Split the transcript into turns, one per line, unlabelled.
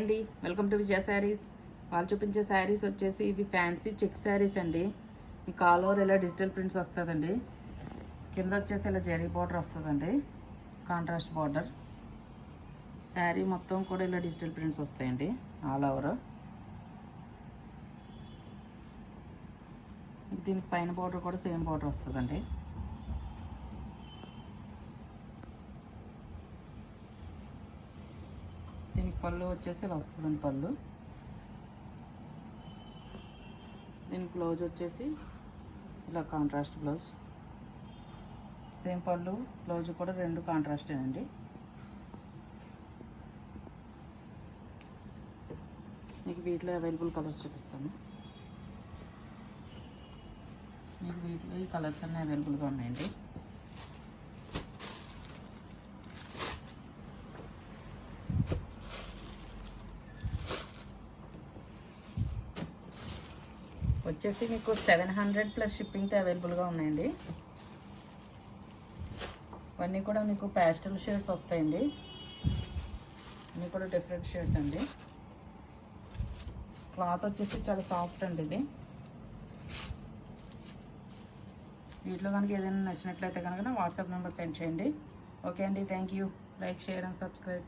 అండి, welcome to విజయ శారీస్. వాళ్ళు చూపించే శారీస్ వచ్చేసి ఇవి ఫ్యాన్సీ చెక్ శారీస్ అండి. మీకు ఆల్ ఓవర్ ఇలా డిజిటల్ ప్రింట్స్ వస్తుందండి. కింద వచ్చేసి ఇలా జరీ బార్డర్ వస్తుందండి, కాంట్రాస్ట్ బార్డర్. శారీ మొత్తం కూడా ఇలా డిజిటల్ ప్రింట్స్ వస్తాయండి ఆల్ ఓవర్. దీనికి పైన బార్డర్ కూడా సేమ్ బార్డర్ వస్తుందండి. దీనికి పళ్ళు వచ్చేసి ఇలా వస్తుందండి పళ్ళు. దీనికి బ్లౌజ్ వచ్చేసి ఇలా కాంట్రాస్ట్ బ్లౌజ్, సేమ్ పళ్ళు బ్లౌజ్ కూడా రెండు కాంట్రాస్టేనండి. మీకు వీటిలో అవైలబుల్ కలర్స్ చూపిస్తాను. మీకు వీటిలో ఈ కలర్స్ అన్నీ అవైలబుల్గా ఉన్నాయండి. వచ్చేసి మీకు 700 ప్లస్ షిప్పింగ్తో అవైలబుల్గా ఉన్నాయండి. ఇవన్నీ కూడా మీకు ప్యాస్టల్ షేడ్స్ వస్తాయండి. అన్నీ కూడా డిఫరెంట్ షేడ్స్ అండి. క్లాత్ వచ్చేసి చాలా సాఫ్ట్ అండి ఇది. వీటిలో కనుక ఏదైనా నచ్చినట్లయితే కనుక నా వాట్సాప్ నెంబర్ సెండ్ చేయండి. ఓకే అండి, thank you. Like, share and subscribe.